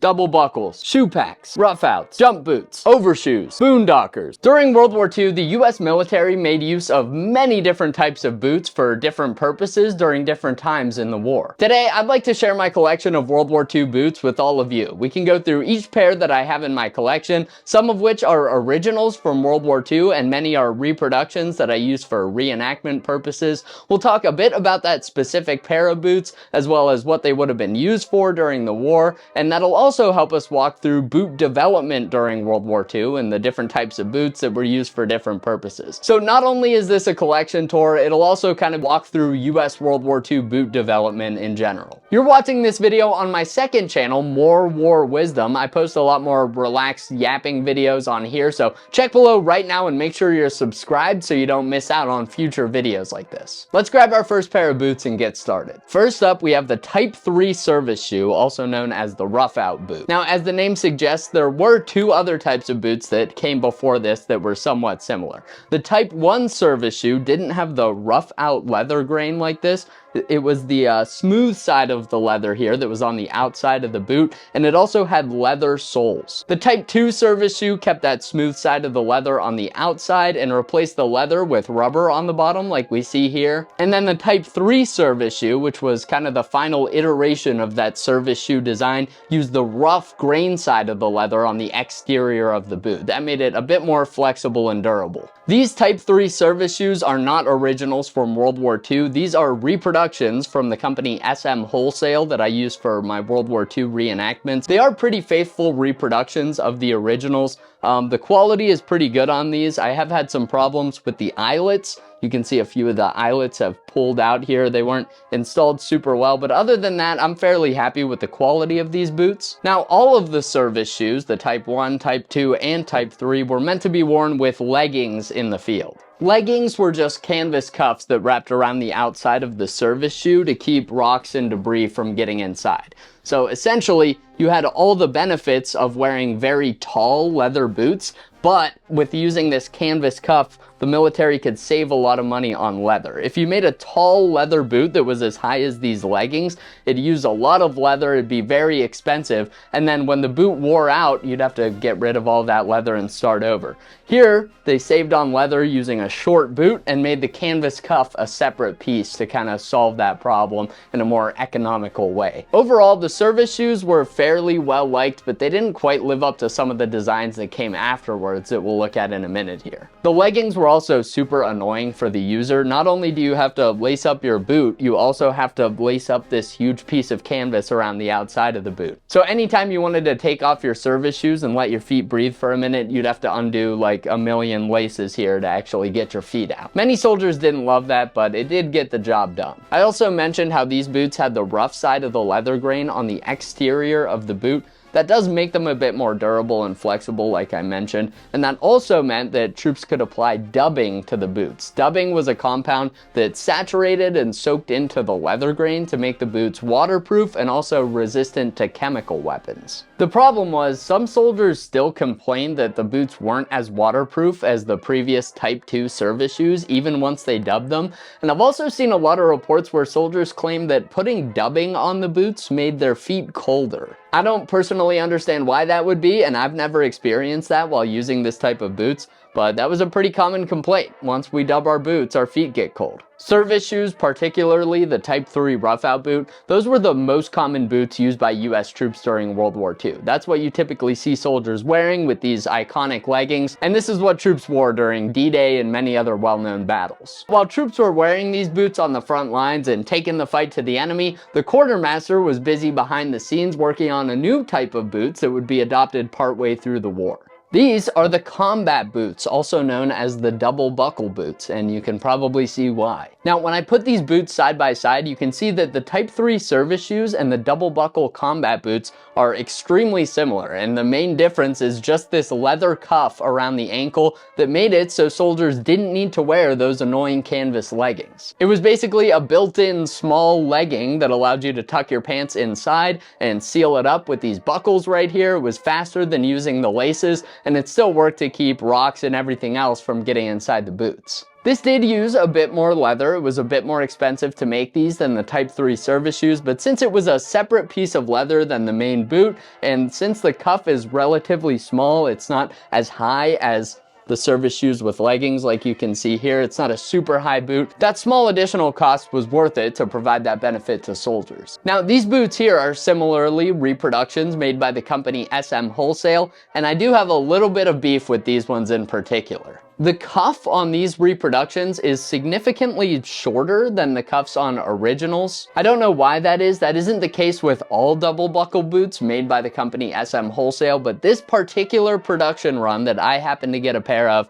double buckles, shoe packs, rough outs, jump boots, overshoes, boondockers. During World War II, the US military made use of many different types of boots for different purposes during different times in the war. Today, I'd like to share my collection of World War II boots with all of you. We can go through each pair that I have in my collection, some of which are originals from World War II and many are reproductions that I use for reenactment purposes. We'll talk a bit about that specific pair of boots, as well as what they would have been used for during the war, and that'll also help us walk through boot development during World War II and the different types of boots that were used for different purposes. So not only is this a collection tour, it'll also kind of walk through US World War II boot development in general. You're watching this video on my second channel, More War Wisdom. I post a lot more relaxed yapping videos on here, so check below right now and make sure you're subscribed so you don't miss out on future videos like this. Let's grab our first pair of boots and get started. First up, we have the Type 3 service shoe, also known as the rough out boot. Now, as the name suggests, there were two other types of boots that came before this that were somewhat similar. The Type 1 service shoe didn't have the rough out leather grain like this. It was the smooth side of the leather here that was on the outside of the boot, and it also had leather soles. The Type 2 service shoe kept that smooth side of the leather on the outside and replaced the leather with rubber on the bottom like we see here. And then the Type 3 service shoe, which was kind of the final iteration of that service shoe design, used the rough grain side of the leather on the exterior of the boot. That made it a bit more flexible and durable. These Type 3 service shoes are not originals from World War II. These are reproductions from the company SM Wholesale that I use for my World War II reenactments. They are pretty faithful reproductions of the originals. The quality is pretty good on these. I have had some problems with the eyelets. You can see a few of the eyelets have pulled out here. They weren't installed super well, but other than that, I'm fairly happy with the quality of these boots. Now, all of the service shoes, the Type 1, Type 2, and Type 3, were meant to be worn with leggings in the field. Leggings were just canvas cuffs that wrapped around the outside of the service shoe to keep rocks and debris from getting inside. So essentially, you had all the benefits of wearing very tall leather boots, but with using this canvas cuff, the military could save a lot of money on leather. If you made a tall leather boot that was as high as these leggings, it'd use a lot of leather, it'd be very expensive, and then when the boot wore out, you'd have to get rid of all that leather and start over. Here, they saved on leather using a short boot and made the canvas cuff a separate piece to kind of solve that problem in a more economical way. Overall, the service shoes were fairly well liked, but they didn't quite live up to some of the designs that came afterwards that we'll look at in a minute here. The leggings were also super annoying for the user. Not only do you have to lace up your boot, you also have to lace up this huge piece of canvas around the outside of the boot. So anytime you wanted to take off your service shoes and let your feet breathe for a minute, you'd have to undo like a million laces here to actually get your feet out. Many soldiers didn't love that, but it did get the job done. I also mentioned how these boots had the rough side of the leather grain on the exterior of the boot. That does make them a bit more durable and flexible, like I mentioned, and that also meant that troops could apply dubbing to the boots. Dubbing was a compound that saturated and soaked into the leather grain to make the boots waterproof and also resistant to chemical weapons. The problem was some soldiers still complained that the boots weren't as waterproof as the previous Type 2 service shoes, even once they dubbed them, and I've also seen a lot of reports where soldiers claimed that putting dubbing on the boots made their feet colder. I don't personally understand why that would be, and I've never experienced that while using this type of boots, but that was a pretty common complaint. Once we dub our boots, our feet get cold. Service shoes, particularly the Type 3 rough out boot, those were the most common boots used by US troops during World War II. That's what you typically see soldiers wearing with these iconic leggings, and this is what troops wore during D-Day and many other well-known battles. While troops were wearing these boots on the front lines and taking the fight to the enemy, the quartermaster was busy behind the scenes working on a new type of boots that would be adopted partway through the war. These are the combat boots, also known as the double buckle boots, and you can probably see why. Now, when I put these boots side by side, you can see that the Type 3 service shoes and the double buckle combat boots are extremely similar, and the main difference is just this leather cuff around the ankle that made it so soldiers didn't need to wear those annoying canvas leggings. It was basically a built-in small legging that allowed you to tuck your pants inside and seal it up with these buckles right here. It was faster than using the laces, and it still worked to keep rocks and everything else from getting inside the boots. This did use a bit more leather. It was a bit more expensive to make these than the Type 3 service shoes, but since it was a separate piece of leather than the main boot, and since the cuff is relatively small, it's not as high as the service shoes with leggings like you can see here. It's not a super high boot. That small additional cost was worth it to provide that benefit to soldiers. Now, these boots here are similarly reproductions made by the company SM Wholesale, and I do have a little bit of beef with these ones in particular. The cuff on these reproductions is significantly shorter than the cuffs on originals. I don't know why that is. That isn't the case with all double buckle boots made by the company SM Wholesale, but this particular production run that I happen to get a pair of,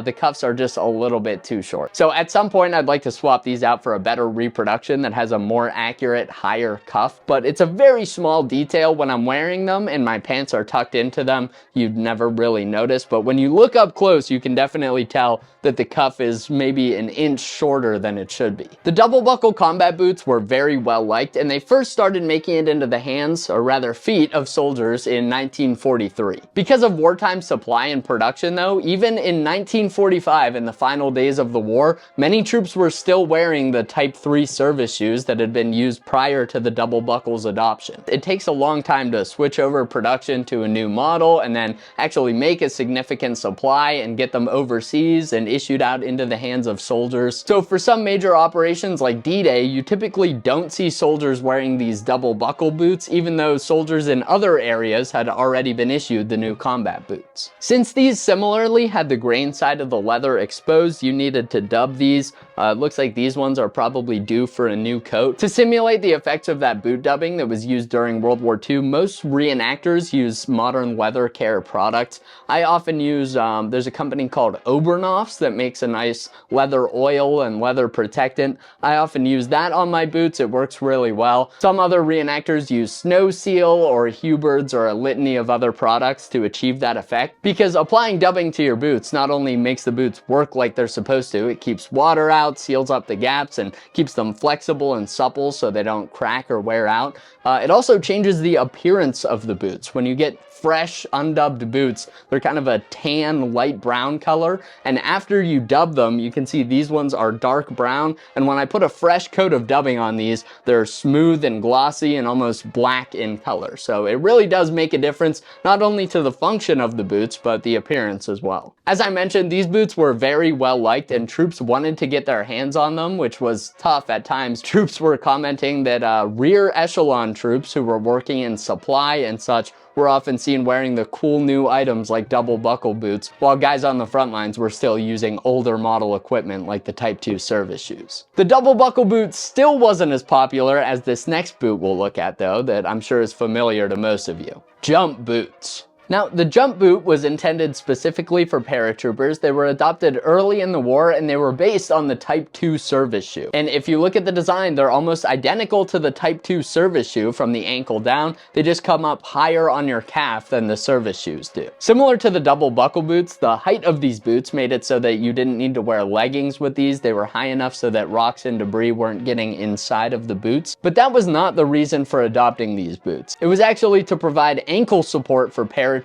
the cuffs are just a little bit too short. So at some point I'd like to swap these out for a better reproduction that has a more accurate, higher cuff, but it's a very small detail. When I'm wearing them and my pants are tucked into them, you'd never really notice, but when you look up close, you can definitely tell that the cuff is maybe an inch shorter than it should be. The double buckle combat boots were very well liked, and they first started making it into the hands, or rather feet, of soldiers in 1943. Because of wartime supply and production though, even in 1945, in the final days of the war, many troops were still wearing the Type 3 service shoes that had been used prior to the double buckle's adoption. It takes a long time to switch over production to a new model and then actually make a significant supply and get them overseas and issued out into the hands of soldiers. So for some major operations like D-Day, you typically don't see soldiers wearing these double buckle boots, even though soldiers in other areas had already been issued the new combat boots. Since these similarly had the grain side of the leather exposed, you needed to dub these. It looks like these ones are probably due for a new coat. To simulate the effects of that boot dubbing that was used during World War II, most reenactors use modern leather care products. I often use, there's a company called Obernoff's that makes a nice leather oil and leather protectant. I often use that on my boots. It works really well. Some other reenactors use Snow Seal or Hubbard's or a litany of other products to achieve that effect, because applying dubbing to your boots not only makes the boots work like they're supposed to, it keeps water out, seals up the gaps, and keeps them flexible and supple so they don't crack or wear out. It also changes the appearance of the boots. When you get fresh, undubbed boots, they're kind of a tan, light brown color, and after you dub them, you can see these ones are dark brown, and when I put a fresh coat of dubbing on these, they're smooth and glossy and almost black in color. So it really does make a difference, not only to the function of the boots, but the appearance as well. As I mentioned, these boots were very well liked, and troops wanted to get their hands on them, which was tough at times. Troops were commenting that rear echelon troops who were working in supply and such were often seen wearing the cool new items like double buckle boots, while guys on the front lines were still using older model equipment like the Type 2 service shoes. The double buckle boot still wasn't as popular as this next boot we'll look at though, that I'm sure is familiar to most of you. Jump boots. Now, the jump boot was intended specifically for paratroopers. They were adopted early in the war, and they were based on the Type 2 service shoe. And if you look at the design, they're almost identical to the Type 2 service shoe from the ankle down. They just come up higher on your calf than the service shoes do. Similar to the double buckle boots, the height of these boots made it so that you didn't need to wear leggings with these. They were high enough so that rocks and debris weren't getting inside of the boots. But that was not the reason for adopting these boots. It was actually to provide ankle support for paratroopers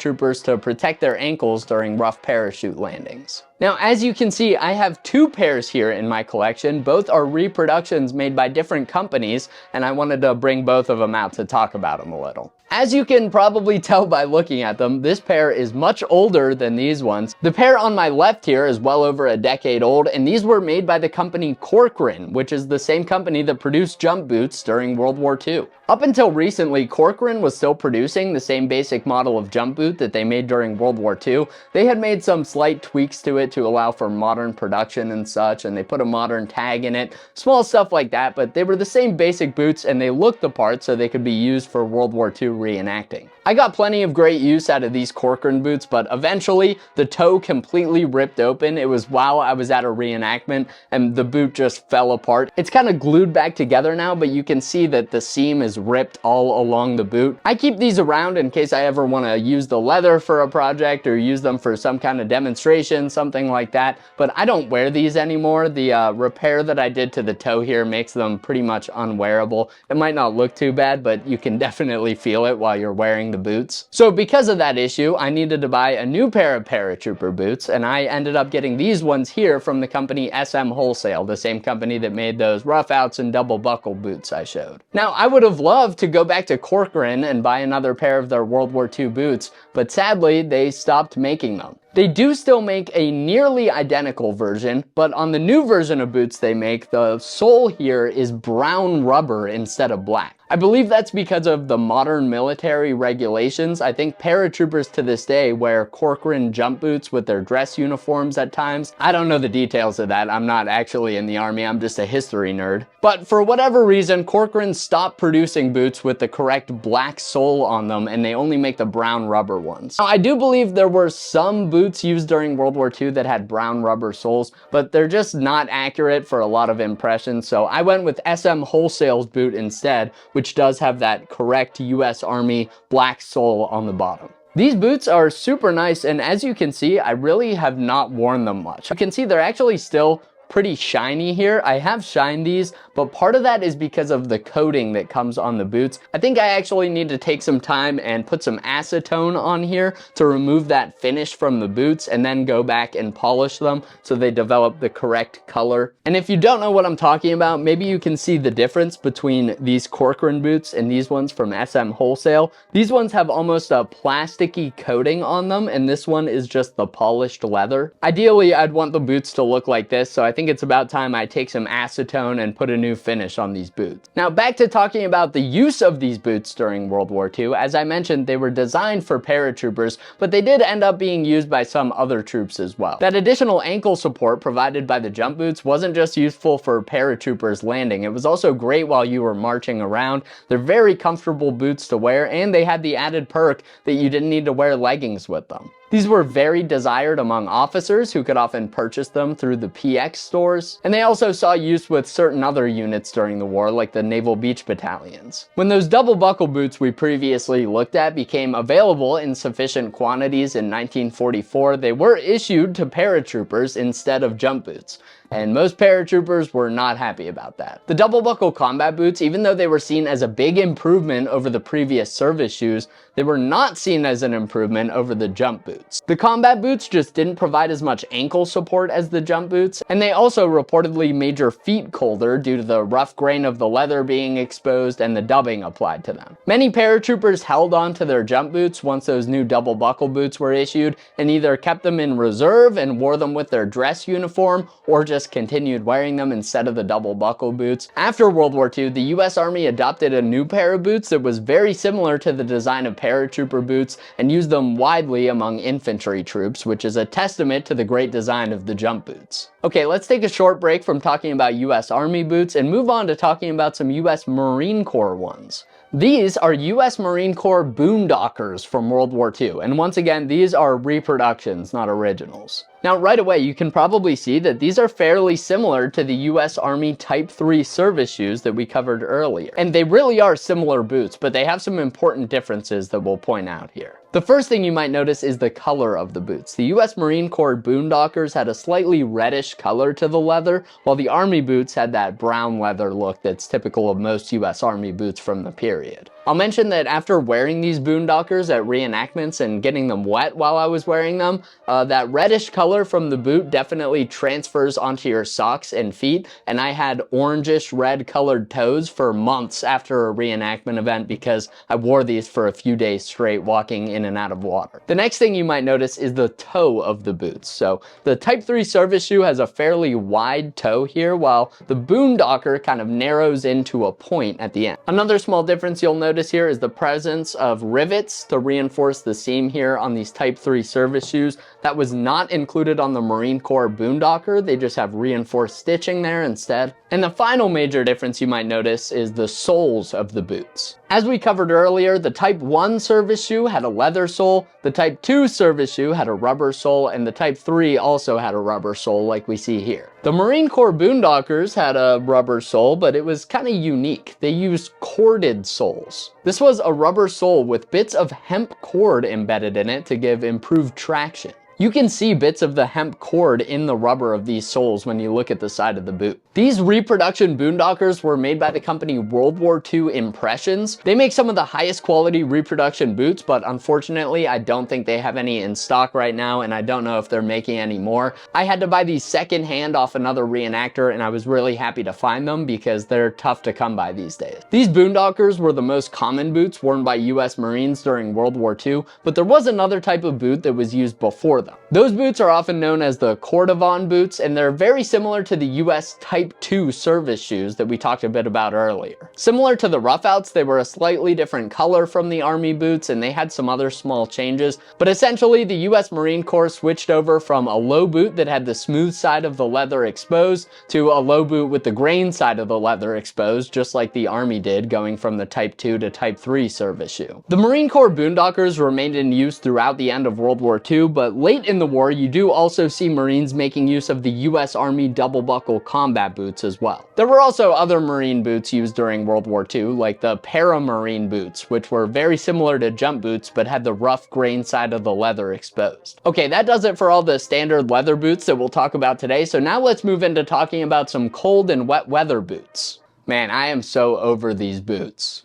to protect their ankles during rough parachute landings. Now, as you can see, I have two pairs here in my collection. Both are reproductions made by different companies, and I wanted to bring both of them out to talk about them a little. As you can probably tell by looking at them, this pair is much older than these ones. The pair on my left here is well over a decade old, and these were made by the company Corcoran, which is the same company that produced jump boots during World War II. Up until recently, Corcoran was still producing the same basic model of jump boot that they made during World War II. They had made some slight tweaks to it to allow for modern production and such, and they put a modern tag in it, small stuff like that, but they were the same basic boots and they looked the part so they could be used for World War II reenacting. I got plenty of great use out of these Corcoran boots, but eventually the toe completely ripped open. It was while I was at a reenactment and the boot just fell apart. It's kind of glued back together now, but you can see that the seam is ripped all along the boot. I keep these around in case I ever want to use the leather for a project or use them for some kind of demonstration, something like that, but I don't wear these anymore. The repair that I did to the toe here makes them pretty much unwearable. It might not look too bad, but you can definitely feel it while you're wearing wearing the boots. So because of that issue, I needed to buy a new pair of Paratrooper boots, and I ended up getting these ones here from the company SM Wholesale, the same company that made those rough outs and double buckle boots I showed. Now, I would have loved to go back to Corcoran and buy another pair of their World War II boots, but sadly, they stopped making them. They do still make a nearly identical version, but on the new version of boots they make, the sole here is brown rubber instead of black. I believe that's because of the modern military regulations. I think paratroopers to this day wear Corcoran jump boots with their dress uniforms at times. I don't know the details of that. I'm not actually in the Army. I'm just a history nerd. But for whatever reason, Corcoran stopped producing boots with the correct black sole on them, and they only make the brown rubber ones. Now, I do believe there were some boots used during World War II that had brown rubber soles, but they're just not accurate for a lot of impressions, so I went with SM Wholesale's boot instead, which does have that correct US Army black sole on the bottom. These boots are super nice, and as you can see, I really have not worn them much. You can see they're actually still pretty shiny here. I have shined these, but part of that is because of the coating that comes on the boots. I think I actually need to take some time and put some acetone on here to remove that finish from the boots and then go back and polish them so they develop the correct color. And if you don't know what I'm talking about, maybe you can see the difference between these Corcoran boots and these ones from SM Wholesale. These ones have almost a plasticky coating on them, and this one is just the polished leather. Ideally, I'd want the boots to look like this, so I think it's about time I take some acetone and put a new finish on these boots. Now back to talking about the use of these boots during World War II. As I mentioned, they were designed for paratroopers, but they did end up being used by some other troops as well. That additional ankle support provided by the jump boots wasn't just useful for paratroopers landing, it was also great while you were marching around. They're very comfortable boots to wear, and they had the added perk that you didn't need to wear leggings with them. These were very desired among officers who could often purchase them through the PX stores, and they also saw use with certain other units during the war, like the Naval Beach Battalions. When those double buckle boots we previously looked at became available in sufficient quantities in 1944, they were issued to paratroopers instead of jump boots, and most paratroopers were not happy about that. The double buckle combat boots, even though they were seen as a big improvement over the previous service shoes, they were not seen as an improvement over the jump boots. The combat boots just didn't provide as much ankle support as the jump boots, and they also reportedly made your feet colder due to the rough grain of the leather being exposed and the dubbing applied to them. Many paratroopers held on to their jump boots once those new double buckle boots were issued, and either kept them in reserve and wore them with their dress uniform, or just continued wearing them instead of the double buckle boots. After World War II, the US Army adopted a new pair of boots that was very similar to the design of paratrooper boots and used them widely among infantry troops, which is a testament to the great design of the jump boots. Okay, let's take a short break from talking about US Army boots and move on to talking about some US Marine Corps ones. These are US Marine Corps boondockers from World War II, and once again, these are reproductions, not originals. Now, right away, you can probably see that these are fairly similar to the US Army Type 3 service shoes that we covered earlier. And they really are similar boots, but they have some important differences that we'll point out here. The first thing you might notice is the color of the boots. The US Marine Corps boondockers had a slightly reddish color to the leather, while the Army boots had that brown leather look that's typical of most US Army boots from the period. I'll mention that after wearing these boondockers at reenactments and getting them wet while I was wearing them, that reddish color from the boot definitely transfers onto your socks and feet, and I had orangish red colored toes for months after a reenactment event because I wore these for a few days straight walking in and out of water. The next thing you might notice is the toe of the boots. So the Type 3 service shoe has a fairly wide toe here, while the boondocker kind of narrows into a point at the end. Another small difference you'll notice here is the presence of rivets to reinforce the seam here on these Type 3 service shoes. That was not included on the Marine Corps boondocker. They just have reinforced stitching there instead. And the final major difference you might notice is the soles of the boots. As we covered earlier, the Type 1 service shoe had a leather sole, the Type 2 service shoe had a rubber sole, and the Type 3 also had a rubber sole like we see here. The Marine Corps boondockers had a rubber sole, but it was kind of unique. They used corded soles. This was a rubber sole with bits of hemp cord embedded in it to give improved traction. You can see bits of the hemp cord in the rubber of these soles when you look at the side of the boot. These reproduction boondockers were made by the company World War II Impressions. They make some of the highest quality reproduction boots, but unfortunately I don't think they have any in stock right now, and I don't know if they're making any more. I had to buy these secondhand off another reenactor, and I was really happy to find them because they're tough to come by these days. These boondockers were the most common boots worn by US Marines during World War II, but there was another type of boot that was used before them. Those boots are often known as the Cordovan boots, and they're very similar to the US Type II service shoes that we talked a bit about earlier. Similar to the roughouts, they were a slightly different color from the Army boots, and they had some other small changes, but essentially the US Marine Corps switched over from a low boot that had the smooth side of the leather exposed to a low boot with the grain side of the leather exposed, just like the Army did, going from the Type II to Type III service shoe. The Marine Corps boondockers remained in use throughout the end of World War II, but late in the war you do also see Marines making use of the US Army double buckle combat boots as well. There were also other Marine boots used during World War II, like the Paramarine boots, which were very similar to jump boots but had the rough grain side of the leather exposed. Okay, that does it for all the standard leather boots that we'll talk about today, so now let's move into talking about some cold and wet weather boots. Man, I am so over these boots.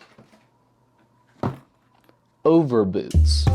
Over boots.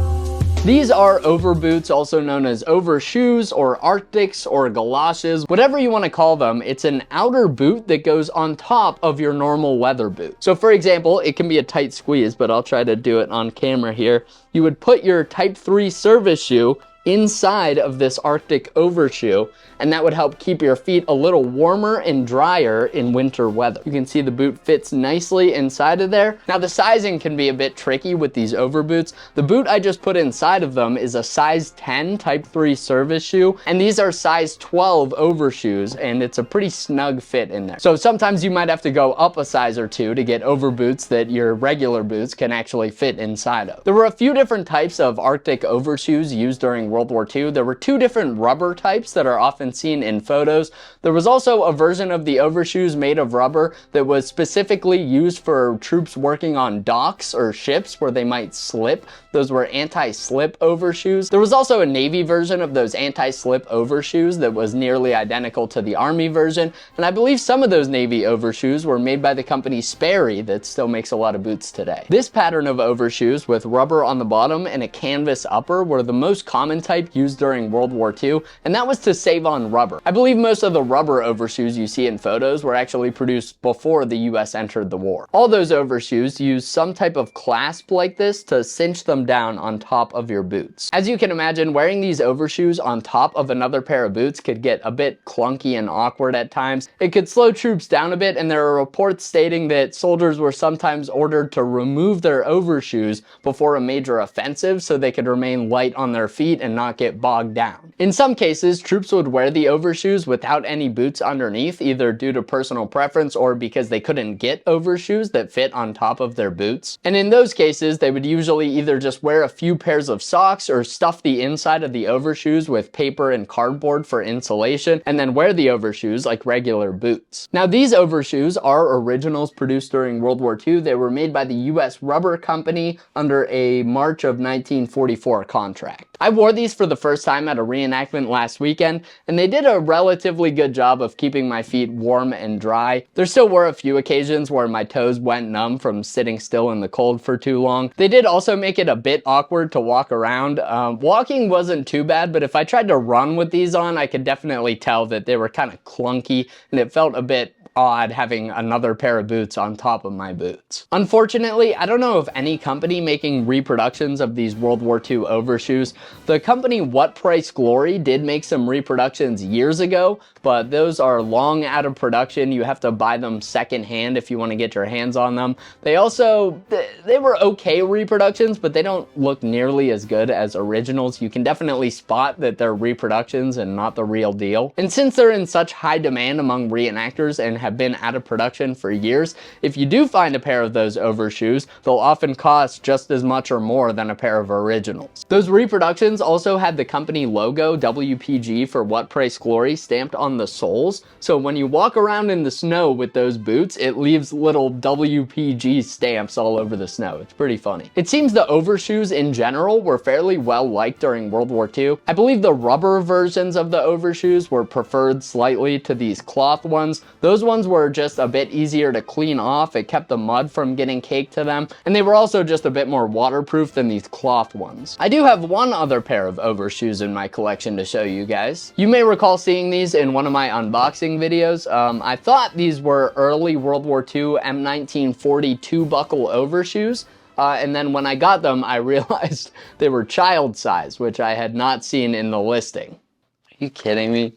These are over boots, also known as overshoes or arctics or galoshes, whatever you want to call them. It's an outer boot that goes on top of your normal leather boot. So for example, it can be a tight squeeze, but I'll try to do it on camera here. You would put your Type III service shoe inside of this Arctic overshoe, and that would help keep your feet a little warmer and drier in winter weather. You can see the boot fits nicely inside of there. Now the sizing can be a bit tricky with these over boots. The boot I just put inside of them is a size 10 Type III service shoe, and these are size 12 overshoes, and it's a pretty snug fit in there. So sometimes you might have to go up a size or two to get over boots that your regular boots can actually fit inside of. There were a few different types of Arctic overshoes used during World War II. There were two different rubber types that are often seen in photos. There was also a version of the overshoes made of rubber that was specifically used for troops working on docks or ships where they might slip. Those were anti-slip overshoes. There was also a Navy version of those anti-slip overshoes that was nearly identical to the Army version, and I believe some of those Navy overshoes were made by the company Sperry that still makes a lot of boots today. This pattern of overshoes with rubber on the bottom and a canvas upper were the most common type used during World War II, and that was to save on rubber. I believe most of the rubber overshoes you see in photos were actually produced before the US entered the war. All those overshoes used some type of clasp like this to cinch them down on top of your boots. As you can imagine, wearing these overshoes on top of another pair of boots could get a bit clunky and awkward at times. It could slow troops down a bit, and there are reports stating that soldiers were sometimes ordered to remove their overshoes before a major offensive so they could remain light on their feet and not get bogged down. In some cases, troops would wear the overshoes without any boots underneath, either due to personal preference or because they couldn't get overshoes that fit on top of their boots. And in those cases, they would usually either just wear a few pairs of socks or stuff the inside of the overshoes with paper and cardboard for insulation, and then wear the overshoes like regular boots. Now these overshoes are originals produced during World War II. They were made by the US Rubber Company under a March of 1944 contract. I wore these for the first time at a reenactment last weekend, and they did a relatively good job of keeping my feet warm and dry. There still were a few occasions where my toes went numb from sitting still in the cold for too long. They did also make it a bit awkward to walk around. Walking wasn't too bad, but if I tried to run with these on, I could definitely tell that they were kind of clunky, and it felt a bit odd having another pair of boots on top of my boots. Unfortunately, I don't know of any company making reproductions of these World War II overshoes. The company What Price Glory did make some reproductions years ago, but those are long out of production. You have to buy them secondhand if you want to get your hands on them. They also, they were okay reproductions, but they don't look nearly as good as originals. You can definitely spot that they're reproductions and not the real deal. And since they're in such high demand among reenactors and have been out of production for years. If you do find a pair of those overshoes, they'll often cost just as much or more than a pair of originals. Those reproductions also had the company logo, WPG for What Price Glory, stamped on the soles. So when you walk around in the snow with those boots, it leaves little WPG stamps all over the snow. It's pretty funny. It seems the overshoes in general were fairly well liked during World War II. I believe the rubber versions of the overshoes were preferred slightly to these cloth ones. Those ones were just a bit easier to clean off. It kept the mud from getting caked to them, and they were also just a bit more waterproof than these cloth ones. I do have one other pair of overshoes in my collection to show you guys. You may recall seeing these in one of my unboxing videos. I thought these were early World War II M1940 two-buckle overshoes. And then when I got them, I realized they were child size, which I had not seen in the listing. Are you kidding me?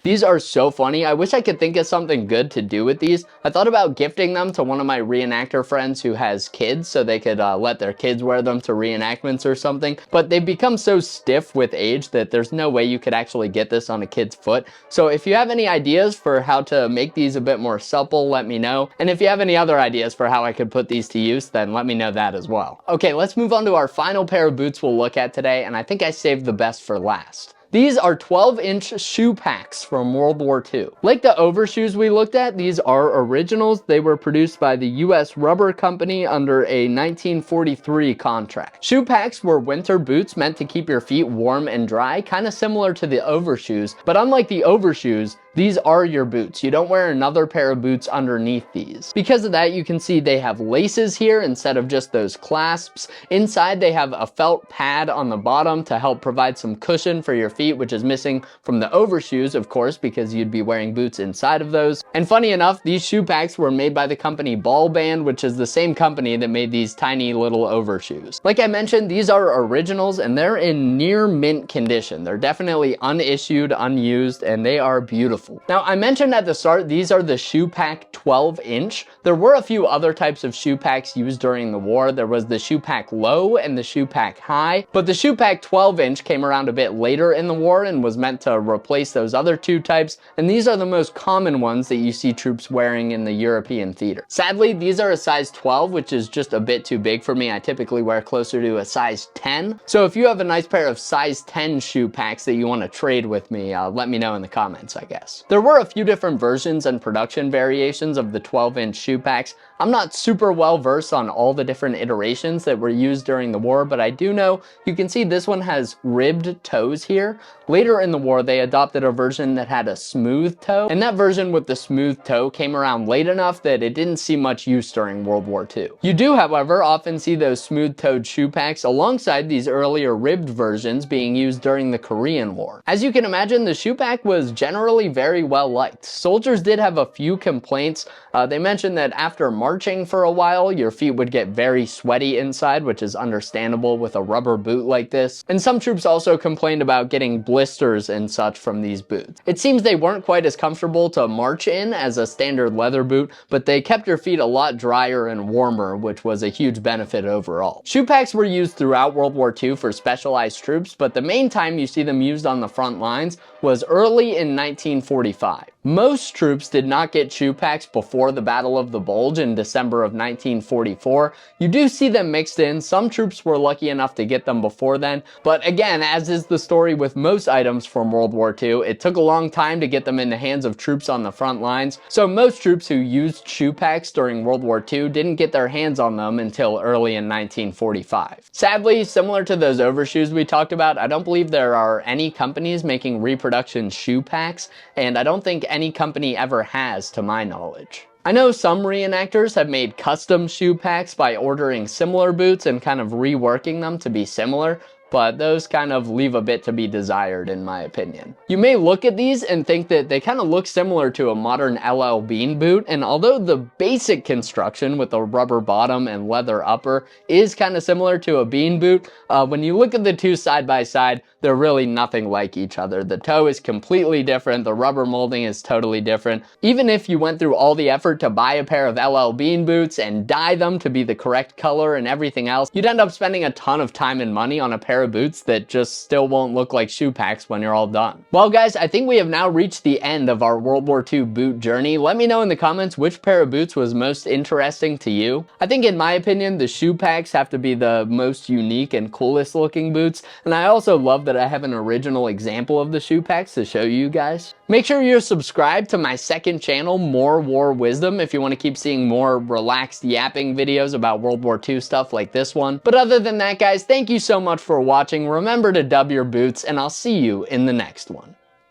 These are so funny. I wish I could think of something good to do with these. I thought about gifting them to one of my reenactor friends who has kids so they could let their kids wear them to reenactments or something, but they've become so stiff with age that there's no way you could actually get this on a kid's foot. So if you have any ideas for how to make these a bit more supple, let me know. And if you have any other ideas for how I could put these to use, then let me know that as well. Okay, let's move on to our final pair of boots we'll look at today, and I think I saved the best for last. These are 12-inch shoe packs from World War II. Like the overshoes we looked at, these are originals. They were produced by the US Rubber Company under a 1943 contract. Shoe packs were winter boots meant to keep your feet warm and dry, kind of similar to the overshoes, but unlike the overshoes, these are your boots. You don't wear another pair of boots underneath these. Because of that, you can see they have laces here instead of just those clasps. Inside, they have a felt pad on the bottom to help provide some cushion for your feet, which is missing from the overshoes, of course, because you'd be wearing boots inside of those. And funny enough, these shoe packs were made by the company Ball Band, which is the same company that made these tiny little overshoes. Like I mentioned, these are originals and they're in near mint condition. They're definitely unissued, unused, and they are beautiful. Now, I mentioned at the start, these are the shoe pack 12-inch. There were a few other types of shoe packs used during the war. There was the shoe pack low and the shoe pack high, but the shoe pack 12-inch came around a bit later in the war and was meant to replace those other two types, and these are the most common ones that you see troops wearing in the European theater. Sadly, these are a size 12, which is just a bit too big for me. I typically wear closer to a size 10. So if you have a nice pair of size 10 shoe packs that you want to trade with me, let me know in the comments, I guess. There were a few different versions and production variations of the 12-inch shoe packs. I'm not super well versed on all the different iterations that were used during the war, but I do know you can see this one has ribbed toes here. Later in the war, they adopted a version that had a smooth toe, and that version with the smooth toe came around late enough that it didn't see much use during World War II. You do, however, often see those smooth-toed shoe packs alongside these earlier ribbed versions being used during the Korean War. As you can imagine, the shoe pack was generally very well liked. Soldiers did have a few complaints. They mentioned that after marching for a while, your feet would get very sweaty inside, which is understandable with a rubber boot like this. And some troops also complained about getting blisters and such from these boots. It seems they weren't quite as comfortable to march in as a standard leather boot, but they kept your feet a lot drier and warmer, which was a huge benefit overall. Shoe packs were used throughout World War II for specialized troops, but the main time you see them used on the front lines was early in 1945. Most troops did not get shoe packs before the Battle of the Bulge in December of 1944. You do see them mixed in. Some troops were lucky enough to get them before then, but again, as is the story with most items from World War II, it took a long time to get them in the hands of troops on the front lines, so most troops who used shoe packs during World War II didn't get their hands on them until early in 1945. Sadly, similar to those overshoes we talked about, I don't believe there are any companies making reproduction shoe packs, and I don't think any company ever has, to my knowledge. I know some reenactors have made custom shoe packs by ordering similar boots and kind of reworking them to be similar, but those kind of leave a bit to be desired in my opinion. You may look at these and think that they kind of look similar to a modern LL Bean boot, and although the basic construction with a rubber bottom and leather upper is kind of similar to a bean boot, when you look at the two side by side, they're really nothing like each other. The toe is completely different, the rubber molding is totally different. Even if you went through all the effort to buy a pair of LL Bean boots and dye them to be the correct color and everything else, you'd end up spending a ton of time and money on a pair pair of boots that just still won't look like shoe packs when you're all done. Well guys, I think we have now reached the end of our World War II boot journey. Let me know in the comments which pair of boots was most interesting to you. I think in my opinion, the shoe packs have to be the most unique and coolest looking boots, and I also love that I have an original example of the shoe packs to show you guys. Make sure you're subscribed to my second channel, More War Wisdom, if you want to keep seeing more relaxed yapping videos about World War II stuff like this one. But other than that guys, thank you so much for watching. Remember to dub your boots, and I'll see you in the next one.